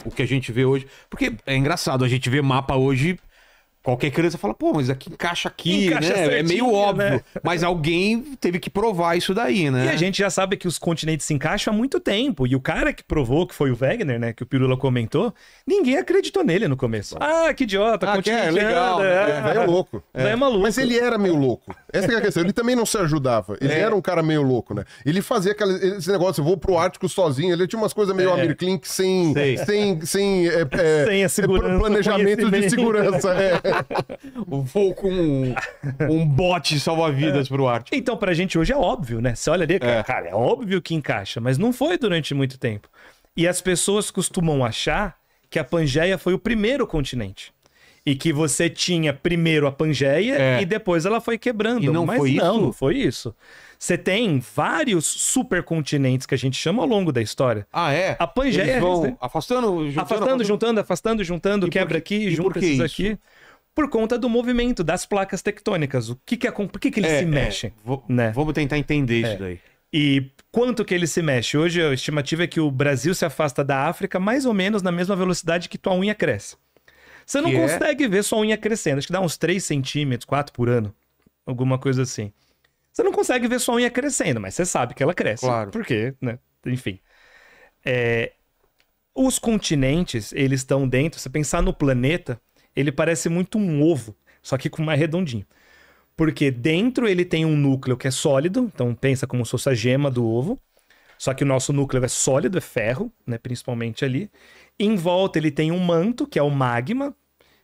o que a gente vê hoje. Porque é engraçado, a gente vê mapa hoje, qualquer criança fala, pô, mas aqui encaixa aqui, Encaixa né? É certinho, meio óbvio. né? Mas alguém teve que provar isso daí, né? E a gente já sabe que os continentes se encaixam há muito tempo. E o cara que provou, que foi o Wegener, né? Que o Pirula comentou, ninguém acreditou nele no começo. Ah, que idiota, continente legal. É louco. É maluco. Mas ele era meio louco. Essa que é a questão. Ele também não se ajudava. Ele era um cara meio louco, né? Ele fazia esse negócio, eu vou pro Ártico sozinho. Ele tinha umas coisas meio Amir Klink sem a segurança, planejamento de segurança. Vou com um bote salva-vidas pro Ártico. Então, pra gente hoje é óbvio, né? Você olha ali, cara, é óbvio que encaixa, mas não foi durante muito tempo. E as pessoas costumam achar que a Pangeia foi o primeiro continente. E que você tinha primeiro a Pangeia e depois ela foi quebrando. E não mas foi não, isso? não foi isso. Você tem vários supercontinentes que a gente chama ao longo da história. Ah, é? A Pangeia Eles vão afastando, juntando, quebra aqui, junta esses aqui. Por conta do movimento das placas tectônicas. Por que eles se mexem? Né? Vamos tentar entender isso daí. E quanto que ele se mexe? Hoje a estimativa é que o Brasil se afasta da África mais ou menos na mesma velocidade que tua unha cresce. Você não consegue ver sua unha crescendo. Acho que dá uns 3 centímetros, 4 por ano. Alguma coisa assim. Você não consegue ver sua unha crescendo, mas você sabe que ela cresce. Claro. Por quê? Né? Enfim. Os continentes, eles estão dentro... Se pensar no planeta, ele parece muito um ovo, só que com mais redondinho. Porque dentro ele tem um núcleo que é sólido, então pensa como se fosse a gema do ovo. Só que o nosso núcleo é sólido, é ferro, né, principalmente ali. Em volta ele tem um manto, que é o magma,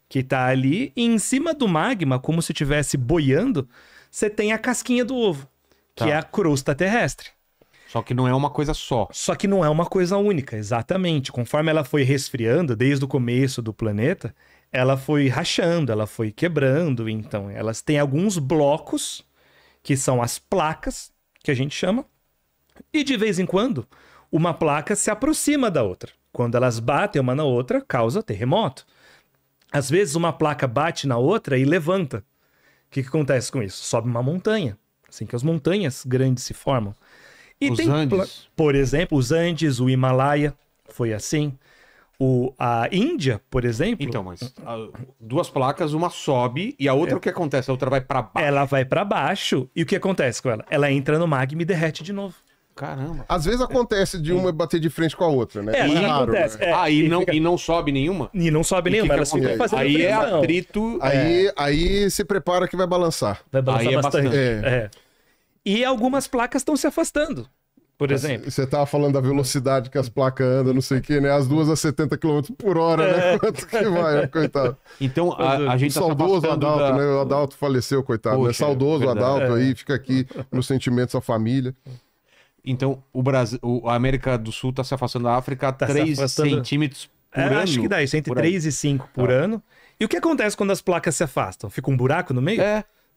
que está ali. E em cima do magma, como se estivesse boiando, você tem a casquinha do ovo, que é a crosta terrestre. Só que não é uma coisa só. Só que não é uma coisa única, exatamente. Conforme ela foi resfriando, desde o começo do planeta, ela foi rachando, ela foi quebrando. Então, elas têm alguns blocos, que são as placas, que a gente chama. E de vez em quando, uma placa se aproxima da outra. Quando elas batem uma na outra, causa terremoto. Às vezes uma placa bate na outra e levanta. O que acontece com isso? Sobe uma montanha. Assim que as montanhas grandes se formam. E Os Andes. Por exemplo, os Andes, o Himalaia, foi assim. A Índia, por exemplo... Então, mas duas placas, uma sobe e a outra, o que acontece? A outra vai pra baixo. Ela vai pra baixo e o que acontece com ela? Ela entra no magma e derrete de novo. Caramba. Às vezes acontece de uma bater de frente com a outra, né? Mas Raro, acontece. né? E não sobe nenhuma? E não sobe nenhuma, elas ficam fazendo Aí é fricção. atrito. Aí se prepara que vai balançar. Vai balançar Aí é bastante. bastante. E algumas placas estão se afastando, por exemplo. Você tava falando da velocidade que as placas andam, não sei o que, né? As duas a 70 km por hora, né? Quanto que vai, coitado. Então, a gente tá se Saudoso afastando Adalto, né? O Adalto faleceu, coitado. Poxa, né? Saudoso verdade. Adalto aí, fica aqui nos sentimentos da família. Então, o Brasil, a América do Sul tá se afastando da África a Tá se 3 afastando. centímetros por ano. Acho que dá isso, entre Por aí. 3 e 5 por ano. E o que acontece quando as placas se afastam? Fica um buraco no meio?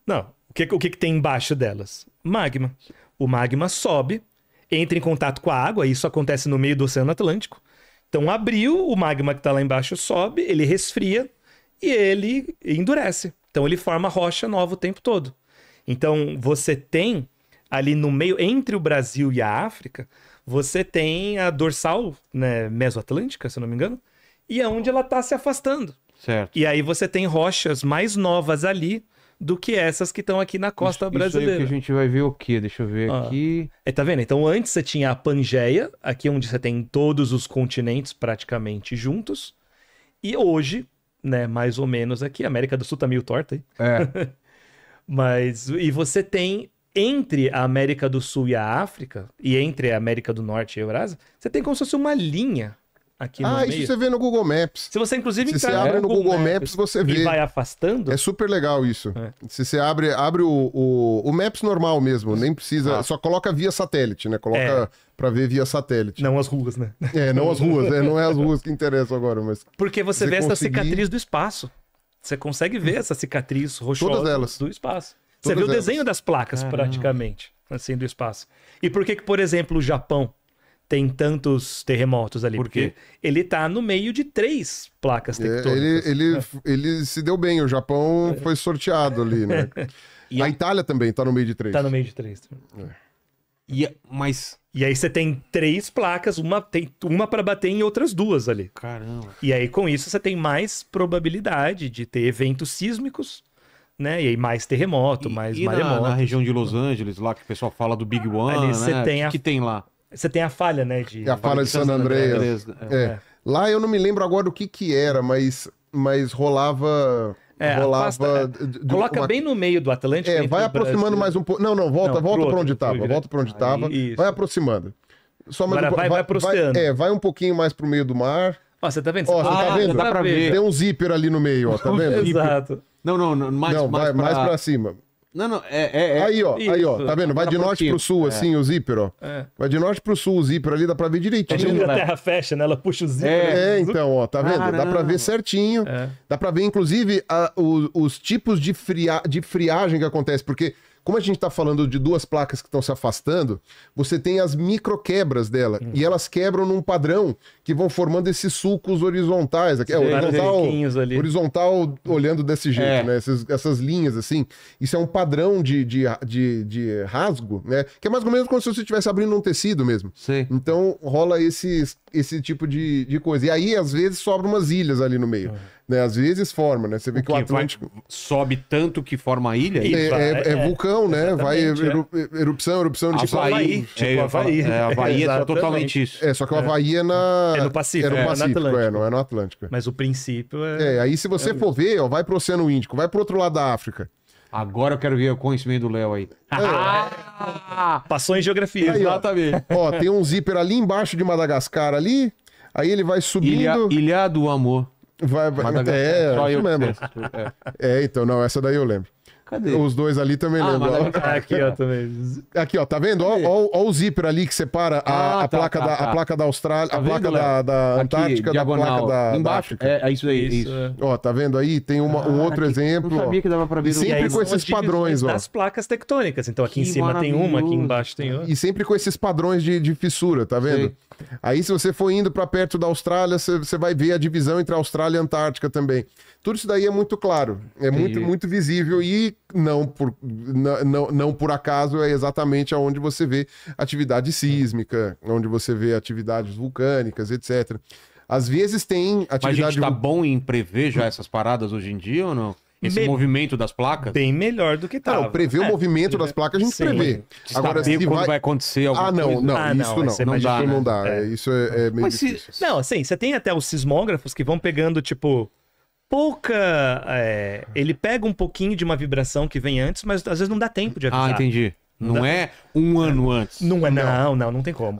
Não. O que tem embaixo delas? Magma. O magma sobe, entra em contato com a água, isso acontece no meio do Oceano Atlântico. Então abriu, o magma que está lá embaixo sobe, ele resfria e ele endurece. Então ele forma rocha nova o tempo todo. Então você tem ali no meio, entre o Brasil e a África, você tem a dorsal, né, mesoatlântica, se eu não me engano, e é onde ela está se afastando. Certo. E aí você tem rochas mais novas ali do que essas que estão aqui na costa brasileira. Isso aí que a gente vai ver o quê? Deixa eu ver aqui. Tá vendo? Então antes você tinha a Pangeia, aqui onde você tem todos os continentes praticamente juntos. E hoje, né, mais ou menos aqui, a América do Sul tá meio torta aí. E você tem entre a América do Sul e a África, e entre a América do Norte e a Eurásia, você tem como se fosse uma linha aqui no meio. Isso você vê no Google Maps. Se você inclusive Se você abre no Google Maps, você vê. E vai afastando. É super legal isso. Se você abre o Maps normal mesmo, nem precisa, só coloca via satélite, né? Coloca pra ver via satélite. Não as ruas, né? Não as ruas, não é as ruas que interessam agora, mas... Porque você vê essa cicatriz do espaço. Você consegue ver essa cicatriz rochosa do espaço. Você vê o desenho das placas, praticamente, assim, do espaço. E por que, por exemplo, o Japão tem tantos terremotos ali? Por quê? Porque ele tá no meio de 3 placas tectônicas. Ele se deu bem, o Japão foi sorteado ali, né? A Itália também tá no meio de 3. Tá no meio de 3. Mas... E aí você tem 3 placas, tem uma para bater em outras 2 ali. Caramba. E aí com isso você tem mais probabilidade de ter eventos sísmicos, né? E aí mais terremoto, mais maremoto. Na região de Los Angeles, lá que o pessoal fala do Big One, Ali né? você tem O que tem lá? Você tem a falha, né? É a falha de San Andreas. Lá eu não me lembro agora o que era, mas rolava... Coloca bem no meio do Atlântico. Vai aproximando mais um pouco. Não, volta pra onde tava. Volta pra onde tava. Vai aproximando. Só mais Agora vai pro oceano. Vai um pouquinho mais pro meio do mar. Ó, você tá vendo? Ó, você tá vendo? Dá pra ver. Tem um zíper ali no meio, ó. Tá vendo? Exato. Não, mais pra cima. Não, Aí, ó, tá vendo? Vai de norte pro sul, assim, o zíper, ó. Vai de norte pro sul o zíper ali, dá pra ver direitinho. A terra fecha, né? Ela puxa o zíper. Então, ó, tá vendo? Dá pra ver certinho. Dá pra ver, inclusive, os tipos de friagem que acontece, porque... Como a gente está falando de 2 placas que estão se afastando, você tem as microquebras dela. E elas quebram num padrão que vão formando esses sulcos horizontais. Aqui, horizontal olhando desse jeito, né? Essas linhas, assim. Isso é um padrão de rasgo, né? Que é mais ou menos como se você estivesse abrindo um tecido mesmo. Sim. Então rola esse tipo de coisa. E aí, às vezes, sobram umas ilhas ali no meio. Né? Às vezes forma, né? Você vê que o Atlântico... Sobe tanto que forma a ilha? É vulcão, né? Vai erupção de Havaí. Tipo Havaí. Havaí é totalmente isso. Só que o Havaí é no Pacífico. Não é no Atlântico. Mas o princípio aí se você for ver, ó, vai pro Oceano Índico, vai pro outro lado da África. Agora eu quero ver o conhecimento do Léo aí. Passou em geografia. Aí, exatamente. Ó, tem um zíper ali embaixo de Madagascar ali, aí ele vai subindo... Ilha do Amor. Só eu mesmo. Então, não, essa daí eu lembro. Cadê? Os 2 ali também lembro. Aqui, ó, também. Aqui, ó, tá vendo? Ó o zíper ali que separa a placa da Austrália, a placa da Antártica da placa da África. É isso aí. Isso. Ó, tá vendo aí? Tem um outro exemplo. Não sabia que dava pra ver. E sempre com esses padrões, ó. Das placas tectônicas. Então aqui em cima tem uma, aqui embaixo tem outra. E sempre com esses padrões de fissura, tá vendo? Sim. Aí se você for indo pra perto da Austrália, você vai ver a divisão entre a Austrália e a Antártica também. Tudo isso daí é muito claro, é muito visível e não por acaso é exatamente onde você vê atividade sísmica, onde você vê atividades vulcânicas, etc. Às vezes tem atividade... Mas a gente tá bom em prever já essas paradas hoje em dia ou não? Esse movimento das placas? Bem melhor do que tava. Não, prever o movimento das placas a gente prevê. Agora, se vai acontecer alguma coisa... Não dá. Isso é meio difícil. Não, assim, você tem até os sismógrafos que vão pegando, tipo... ele pega um pouquinho de uma vibração que vem antes, mas às vezes não dá tempo de avisar. Entendi. Não é um ano antes. Não tem como.